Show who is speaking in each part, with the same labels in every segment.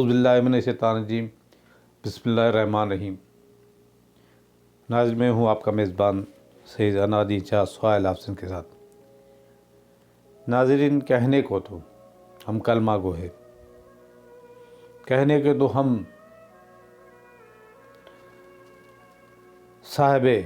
Speaker 1: औज़ुबिल्लाहिमिनश्शैतानिर्रजीम बिस्मिल्लाहिर्रहमानिर्रहीम। नाज़रीन, मैं हूँ आपका मेज़बान सैयद अनादी शाह सुहैल अफसन के साथ। नाज़रीन, कहने को तो हम कलमा गो है, कहने के तो हम साहिबे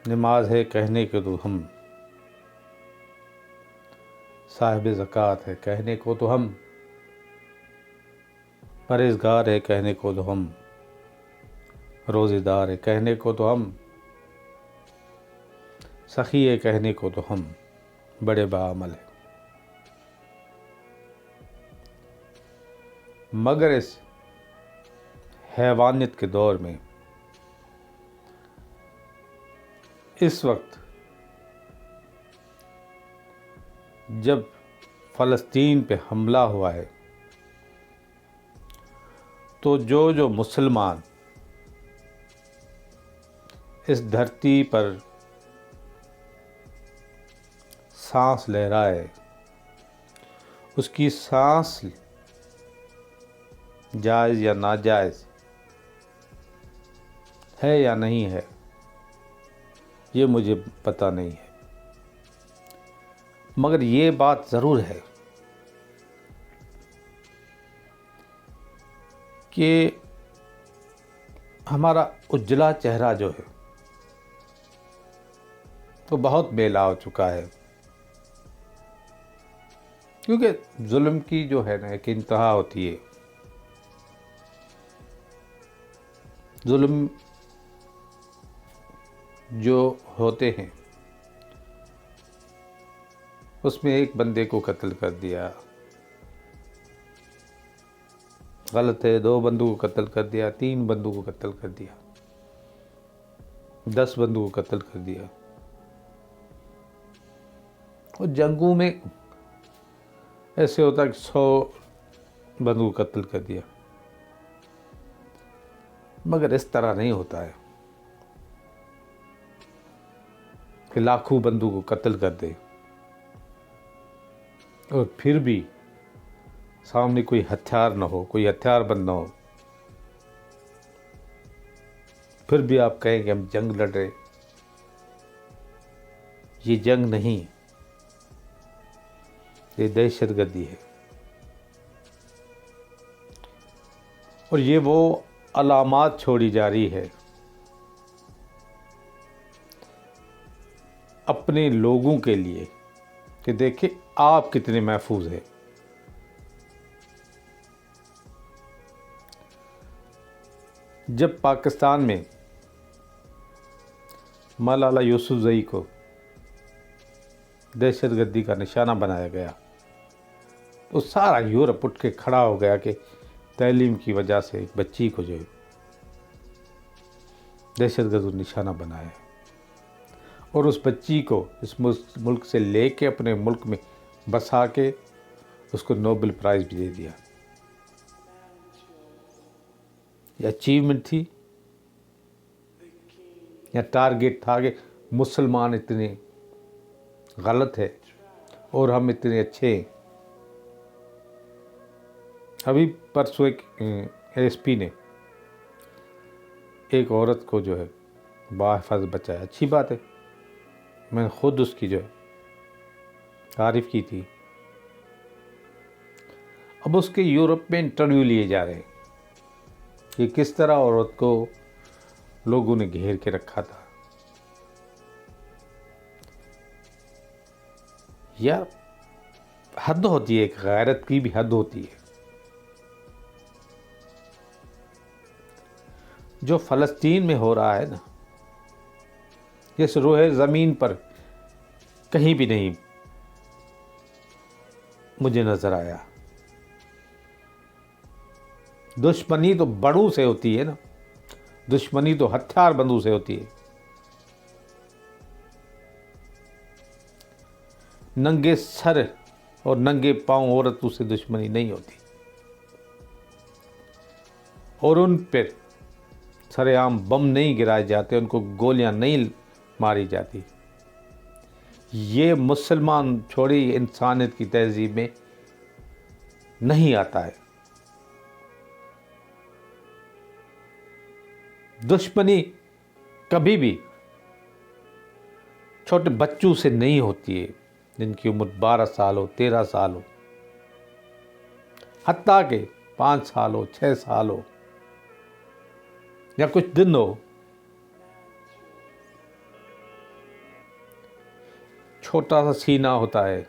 Speaker 1: नमाज है, कहने के तो हम साहिबे ज़कात है, कहने को तो हम परहेज़गार है, कहने को तो हम रोज़ेदार है, कहने को तो हम सखी है, कहने को तो हम बड़े बाअमल है। मगर इस हैवानियत के दौर में इस वक्त जब फ़लस्तीन पे हमला हुआ है तो जो मुसलमान इस धरती पर सांस ले रहा है, उसकी सांस जायज़ या नाजायज़ है या नहीं है, ये मुझे पता नहीं है। मगर ये बात ज़रूर है कि हमारा उज्जला चेहरा जो है तो बहुत बेला हो चुका है, क्योंकि जुल्म की जो है ना एक इंतहा होती है। जुल्म जो होते हैं उसमें एक बंदे को कत्ल कर दिया, गलत है। 2 बंदों को कत्ल कर दिया, 3 बंदों को कत्ल कर दिया, 10 बंदों को कत्ल कर दिया। और जंगों में ऐसे होता कि 100 बंदों को कत्ल कर दिया, मगर इस तरह नहीं होता है कि लाखों बंदों को कत्ल कर दे और फिर भी सामने कोई हथियार ना हो, कोई हथियारबंद ना हो, फिर भी आप कहें कि हम जंग लड़ रहे। ये जंग नहीं, ये दहशतगर्दी है। और ये वो अलामात छोड़ी जा रही है अपने लोगों के लिए कि देखिए आप कितने महफूज हैं। जब पाकिस्तान में मलाला यूसुफ़ज़ई को दहशतगर्दी का निशाना बनाया गया तो सारा यूरोप उठ के खड़ा हो गया कि तालीम की वजह से एक बच्ची को जो दहशतगर्द निशाना बनाया है और उस बच्ची को इस मुल्क से लेके अपने मुल्क में बसा के उसको नोबेल प्राइज़ भी दे दिया। ये अचीवमेंट थी या टारगेट था कि मुसलमान इतने गलत है और हम इतने अच्छे हैं। अभी परसों एक एसपी ने एक औरत को जो है बाहिफाज़त बचाया, अच्छी बात है। मैंने ख़ुद उसकी जो है तारीफ़ की थी। अब उसके यूरोप में इंटरव्यू लिए जा रहे हैं कि किस तरह औरत को लोगों ने घेर के रखा था। या हद होती है, एक गैरत की भी हद होती है। जो फ़लस्तीन में हो रहा है ना, इस रोए ज़मीन पर कहीं भी नहीं मुझे नज़र आया। दुश्मनी तो बड़ों से होती है ना, दुश्मनी तो हथियार बंदों से होती है। नंगे सर और नंगे पांव औरतों से दुश्मनी नहीं होती और उन पर सरेआम बम नहीं गिराए जाते, उनको गोलियां नहीं मारी जाती। ये मुसलमान छोड़ी इंसानियत की तहजीब में नहीं आता है। दुश्मनी कभी भी छोटे बच्चों से नहीं होती है, जिनकी उम्र 12 साल हो, 13 साल हो, हत्ता के 5 साल हो, 6 साल हो या कुछ दिन हो। छोटा सा सीना होता है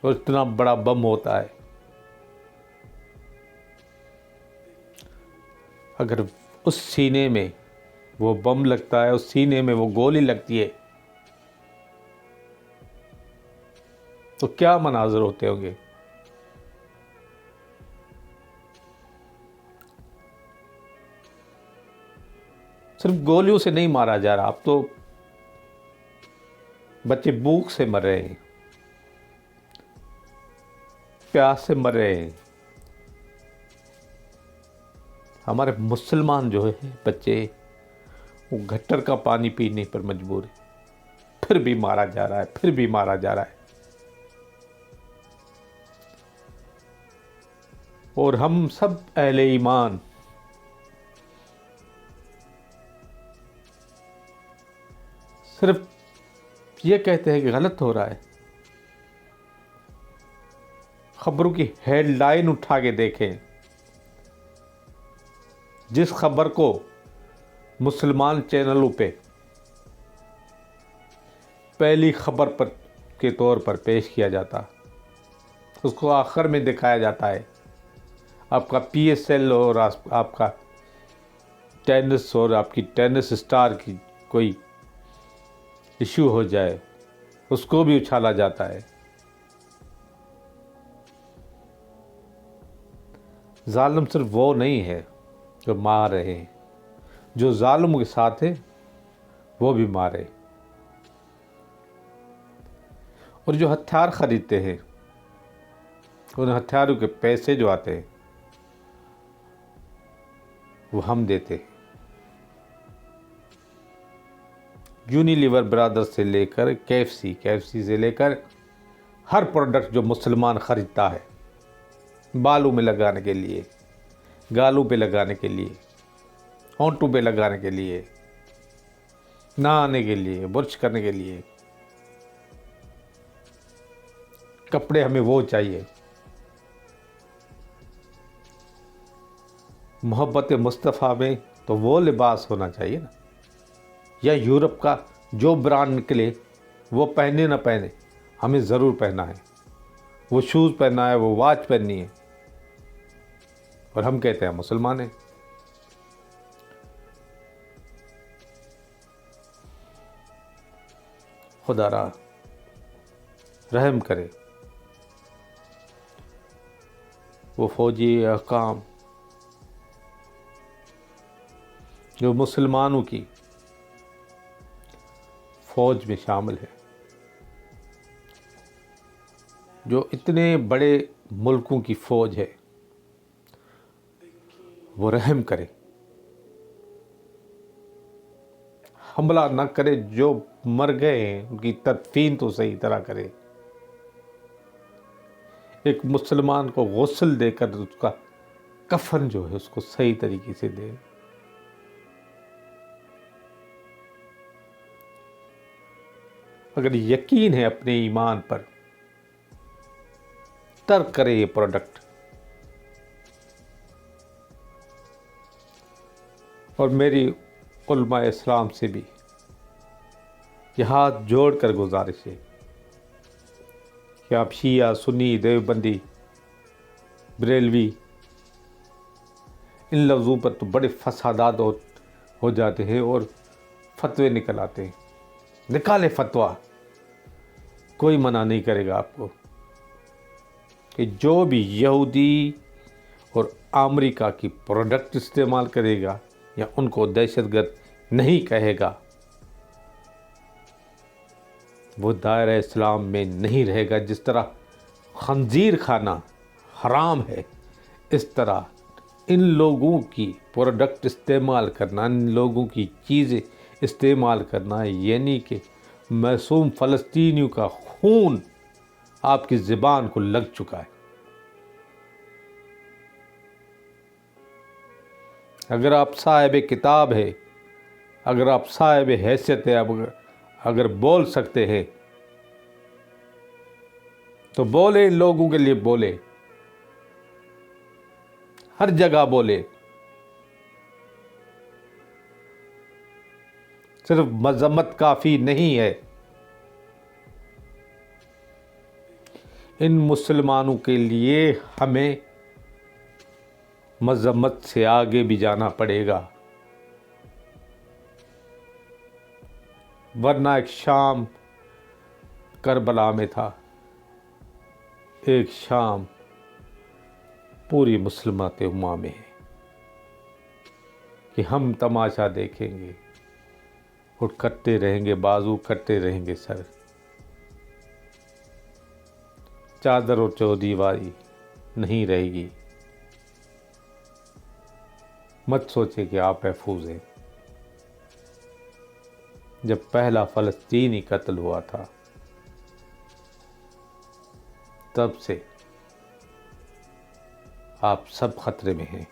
Speaker 1: और इतना बड़ा बम होता है। अगर उस सीने में वो बम लगता है, उस सीने में वो गोली लगती है, तो क्या मनाज़र होते होंगे। सिर्फ गोलियों से नहीं मारा जा रहा, अब तो बच्चे भूख से मर रहे हैं, प्यास से मर रहे हैं। हमारे मुसलमान जो है बच्चे, वो गटर का पानी पीने पर मजबूर है, फिर भी मारा जा रहा है, फिर भी मारा जा रहा है। और हम सब अहले ईमान सिर्फ ये कहते हैं कि गलत हो रहा है। खबरों की हेडलाइन उठा के देखें, जिस खबर को मुसलमान चैनलों पे पहली खबर पर के तौर पर पेश किया जाता, उसको आखिर में दिखाया जाता है। आपका PSL और आपका टेनिस और आपकी टेनिस स्टार की कोई इशू हो जाए, उसको भी उछाला जाता है। जालिम सिर्फ वो नहीं है जो मार रहे हैं, जो जालिम के साथ है वो भी मारे। और जो हथियार खरीदते हैं, उन हथियारों के पैसे जो आते हैं वो हम देते हैं। यूनिलीवर ब्रादर्स से लेकर KFC से लेकर हर प्रोडक्ट जो मुसलमान ख़रीदता है, बालों में लगाने के लिए, गालों पे लगाने के लिए, होंठों पे लगाने के लिए, नहाने के लिए, बुर्श करने के लिए, कपड़े हमें वो चाहिए। मोहब्बत मुस्तफ़ा में तो वो लिबास होना चाहिए ना। या यूरोप का जो ब्रांड निकले वो पहने ना पहने, हमें ज़रूर पहना है। वो शूज़ पहनना है, वो वॉच पहननी है, और हम कहते हैं मुसलमान हैं। खुदा रहम करे वो फौजी अहकाम जो मुसलमानों की फ़ौज में शामिल है, जो इतने बड़े मुल्कों की फ़ौज है, वो रहम करे, हमला न करे। जो मर गए हैं उनकी तदफीन तो सही तरह करे। एक मुसलमान को गुस्ल देकर उसका कफन जो है उसको सही तरीके से दे। अगर यकीन है अपने ईमान पर, तर्क करे ये प्रोडक्ट। और मेरी उलमा इस्लाम से भी ये हाथ जोड़कर गुजारिश है कि आप शिया, सुन्नी, देवबंदी, बरेलवी, इन लफ्ज़ों पर तो बड़े फसादात हो जाते हैं और फतवे निकल आते हैं। निकाले फतवा, कोई मना नहीं करेगा आपको कि जो भी यहूदी और अमेरिका की प्रोडक्ट इस्तेमाल करेगा या उनको दहशतगर्द नहीं कहेगा, वो दायरा इस्लाम में नहीं रहेगा। जिस तरह खंजीर खाना हराम है, इस तरह इन लोगों की प्रोडक्ट इस्तेमाल करना, इन लोगों की चीज़ें इस्तेमाल करना, यानी कि मासूम फ़लस्तीनियों का खून आपकी ज़ुबान को लग चुका है। अगर आप साहिब किताब है अगर आप साहिब हैसियत है, अब अगर बोल सकते हैं तो बोले, इन लोगों के लिए बोले, हर जगह बोले। सिर्फ मजम्मत काफ़ी नहीं है, इन मुसलमानों के लिए हमें मजम्मत से आगे भी जाना पड़ेगा, वरना एक शाम करबला में था, एक शाम पूरी मुसलमान उम्मा में है कि हम तमाशा देखेंगे और करते रहेंगे बाजू, करते रहेंगे सर। चादर और चौदीवारी नहीं रहेगी। मत सोचे कि आप महफूज हैं। जब पहला फ़लस्तीनी कत्ल हुआ था तब से आप सब खतरे में हैं।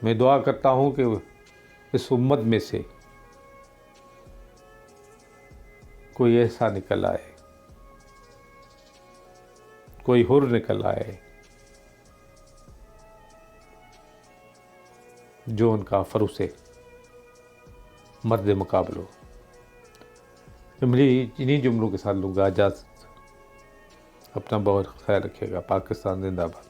Speaker 1: मैं दुआ करता हूं कि इस उम्मत में से कोई ऐसा निकल आए, कोई हुर निकल आए जो उनका फरूसे मर्द मुकाबलो। इन्हीं जुमलों के साथ लूँगा इजाज़त। अपना बहुत ख्याल रखिएगा। पाकिस्तान जिंदाबाद।